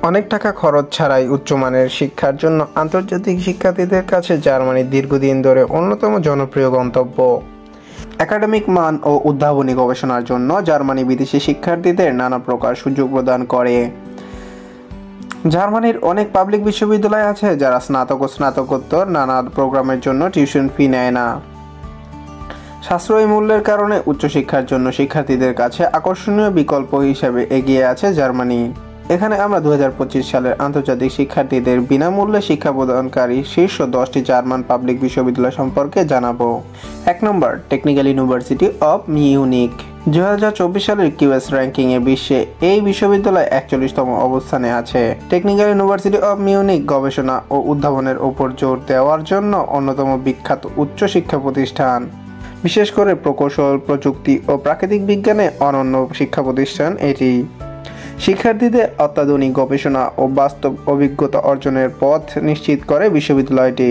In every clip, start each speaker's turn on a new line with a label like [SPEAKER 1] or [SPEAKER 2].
[SPEAKER 1] অনেক টাকা খরচ ছাড়াই উচ্চমানের শিক্ষার জন্য আন্তর্জাতিক শিক্ষার্থীদের কাছে জার্মানি দীর্ঘদিন ধরে অন্যতম জনপ্রিয় গন্তব্য। একাডেমিক মান ও উদ্ভাবনী গবেষণার জন্য জার্মানি বিদেশি শিক্ষার্থীদের নানা প্রকার সুযোগ প্রদান করে। জার্মানির অনেক পাবলিক বিশ্ববিদ্যালয় আছে যারা স্নাতক ও স্নাতকোত্তর নানা প্রোগ্রামের জন্য টিউশন ফি নেয় না। সাশ্রয়ী মূল্যের কারণে উচ্চশিক্ষার জন্য শিক্ষার্থীদের কাছে আকর্ষণীয় বিকল্প হিসেবে এগিয়ে আছে জার্মানি। এখানে আমরা 2025 সালের আন্তর্জাতিক শিক্ষার্থীদের বিনামূল্যে শিক্ষা প্রদানকারী শীর্ষ 10টি জার্মান পাবলিক বিশ্ববিদ্যালয় সম্পর্কে জানাবো। 1 নম্বর, টেকনিক্যাল ইউনিভার্সিটি অব মিউনিখ। 2024 সালের কিউএস র্যাঙ্কিংয়ে বিশ্বে এই বিশ্ববিদ্যালয় 41তম অবস্থানে আছে। টেকনিক্যাল ইউনিভার্সিটি অব মিউনিখ গবেষণা ও উদ্ভাবনের উপর জোর দেওয়ার জন্য অন্যতম বিখ্যাত উচ্চশিক্ষা প্রতিষ্ঠান। বিশেষ করে প্রকৌশল, প্রযুক্তি ও প্রাকৃতিক বিজ্ঞানে অনন্য শিক্ষা প্রতিষ্ঠান এটি। শিক্ষার্থীদের অত্যাধুনিক গবেষণা ও বাস্তব অভিজ্ঞতা অর্জনের পথ নিশ্চিত করে বিশ্ববিদ্যালয়টি।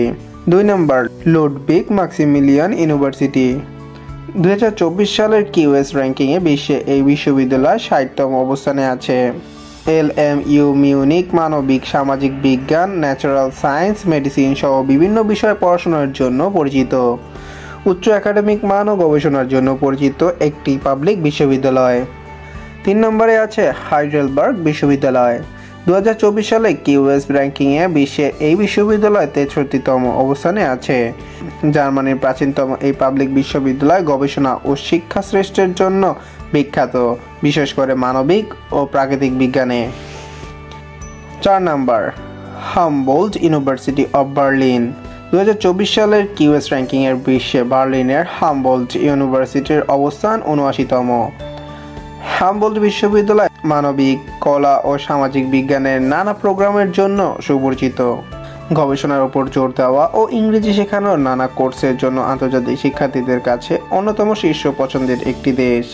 [SPEAKER 1] 2 নম্বর, লুডভিগ মাক্সিমিলিয়ান ইউনিভার্সিটি। 2024 সালের কিউএস র্যাঙ্কিংয়ে বিশ্বে এই বিশ্ববিদ্যালয় 60তম অবস্থানে আছে। এলএমইউ মিউনিখ মানবিক, সামাজিক বিজ্ঞান, ন্যাচারাল সায়েন্স, মেডিসিন সহ বিভিন্ন বিষয়ে পড়াশোনার জন্য পরিচিত। উচ্চ একাডেমিক মান ও গবেষণার জন্য পরিচিত একটি পাবলিক বিশ্ববিদ্যালয়। 3 নম্বরে আছে হাইডেলবার্গ বিশ্ববিদ্যালয়। 2024 সালে কিউএস র্যাঙ্কিংয়ে বিশ্বে এই বিশ্ববিদ্যালয় 63তম অবস্থানে আছে। জার্মানির প্রাচীনতম এই পাবলিক বিশ্ববিদ্যালয় গবেষণা ও শিক্ষা শ্রেষ্ঠের জন্য বিখ্যাত, বিশেষ করে মানবিক ও প্রাকৃতিক বিজ্ঞানে। 4 নম্বর, হামবোল্ট ইউনিভার্সিটি অব বার্লিন। 2024 সালের কিউএস র্যাঙ্কিংয়ের বিশ্বে বার্লিনের হামবোল্ট ইউনিভার্সিটির অবস্থান 79তম। হামবোল্ট বিশ্ববিদ্যালয় মানবিক, কলা ও সামাজিক বিজ্ঞানের নানা প্রোগ্রামের জন্য সুপরিচিত। গবেষণার উপর জোর দেওয়া ও ইংরেজি শেখানোর নানা কোর্সের জন্য আন্তর্জাতিক শিক্ষার্থীদের কাছে অন্যতম শীর্ষ পছন্দের একটি দেশ।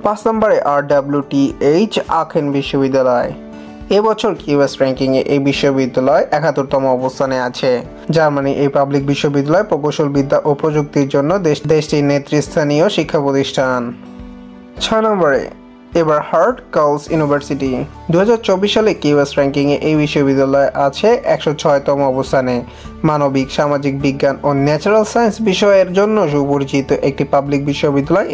[SPEAKER 1] 5 নম্বরে RWTH আখেন বিশ্ববিদ্যালয়। এবছর কিউএস র্যাঙ্কিংয়ে এই বিশ্ববিদ্যালয় 71তম অবস্থানে আছে। জার্মানি এই পাবলিক বিশ্ববিদ্যালয় প্রকৌশলবিদ্যা ও প্রযুক্তির জন্য দেশটির নেতৃস্থানীয় শিক্ষা প্রতিষ্ঠান। 6 নম্বরে এবারহার্ড কার্লস ইউনিভার্সিটি। 2024 সালে কিউএস র্যাঙ্কিংয়ে এই বিশ্ববিদ্যালয় আছে 106তম অবস্থানে। মানবিক, সামাজিক বিজ্ঞান ও ন্যাচারাল সায়েন্স বিষয়ের জন্য সুপরিচিত একটি পাবলিক বিশ্ববিদ্যালয়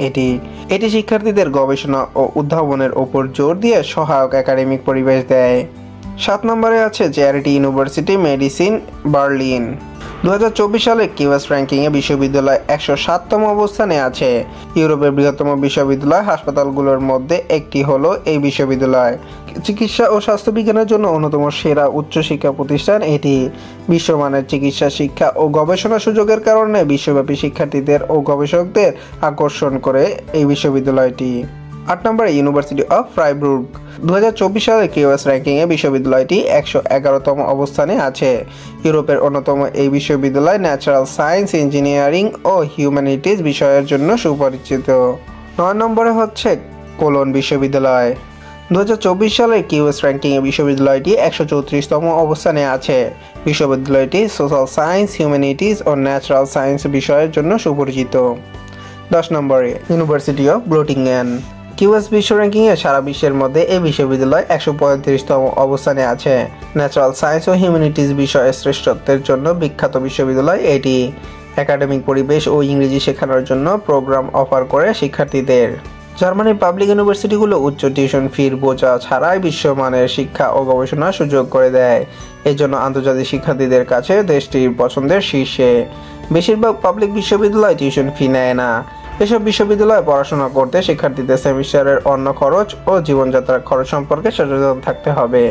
[SPEAKER 1] এটি শিক্ষার্থীদের গবেষণা ও উদ্ভাবনের উপর জোর দিয়ে সহায়ক একাডেমিক পরিবেশ দেয়। 7 নম্বরে আছে চ্যারিটি ইউনিভার্সিটি মেডিসিন, বার্লিন। 2024 সালে কিউএস র্যাঙ্কিংয়ে বিশ্ববিদ্যালয় 107তম অবস্থানে আছে। ইউরোপের বৃহত্তম বিশ্ববিদ্যালয় হাসপাতালগুলোর মধ্যে একটি হলো এই বিশ্ববিদ্যালয়। চিকিৎসা ও স্বাস্থ্যবিজ্ঞানের জন্য অন্যতম সেরা উচ্চশিক্ষা প্রতিষ্ঠান এটি। বিশ্বমানের চিকিৎসা শিক্ষা ও গবেষণা সুযোগের কারণে বিশ্বব্যাপী শিক্ষার্থীদের ও গবেষকদের আকর্ষণ করে এই বিশ্ববিদ্যালয়টি। 8 নম্বরে ইউনিভার্সিটি অফ ফ্রাইবুর্গ। 2024 সালের কিউএস র্যাঙ্কিংয়ে বিশ্ববিদ্যালয়টি 111তম অবস্থানে আছে। ইউরোপের অন্যতম এই বিশ্ববিদ্যালয় ন্যাচারাল সায়েন্স, ইঞ্জিনিয়ারিং ও হিউম্যানিটিজ বিষয়ের জন্য সুপরিচিত। 9 নম্বরে হচ্ছে কোলন বিশ্ববিদ্যালয়। 2024 সালের কিউএস র্যাঙ্কিংয়ে বিশ্ববিদ্যালয়টি 134তম অবস্থানে আছে। বিশ্ববিদ্যালয়টি সোশ্যাল সায়েন্স, হিউম্যানিটিজ ও ন্যাচারাল সায়েন্স বিষয়ের জন্য সুপরিচিত। 10 নম্বরে ইউনিভার্সিটি অফ গ্লোটিঙ্গেন। কিউএস বিশ্ব র্যাঙ্কিংয়ে সারা বিশ্বের মধ্যে এই বিশ্ববিদ্যালয় 135তম অবস্থানে আছে। ন্যাচারাল সায়েন্স ও হিউম্যানিটিজ বিষয়ে শ্রেষ্ঠত্বের জন্য বিখ্যাত বিশ্ববিদ্যালয় এটি। একাডেমিক পরিবেশ ও ইংরেজি শেখানোর জন্য প্রোগ্রাম অফার করে শিক্ষার্থীদের। জার্মানির পাবলিক ইউনিভার্সিটিগুলো উচ্চ টিউশন ফির বোঝা ছাড়াই বিশ্বমানের শিক্ষা ও গবেষণার সুযোগ করে দেয়। এর জন্য আন্তর্জাতিক শিক্ষার্থীদের কাছে দেশটির পছন্দের শীর্ষে। বেশিরভাগ পাবলিক বিশ্ববিদ্যালয় টিউশন ফি নেয় না। এসব বিশ্ববিদ্যালয়ে পড়াশোনা করতে শিক্ষার্থীদের সেমিস্টারের অন্য খরচ ও জীবনযাত্রার খরচ সম্পর্কে সচেতন থাকতে হবে।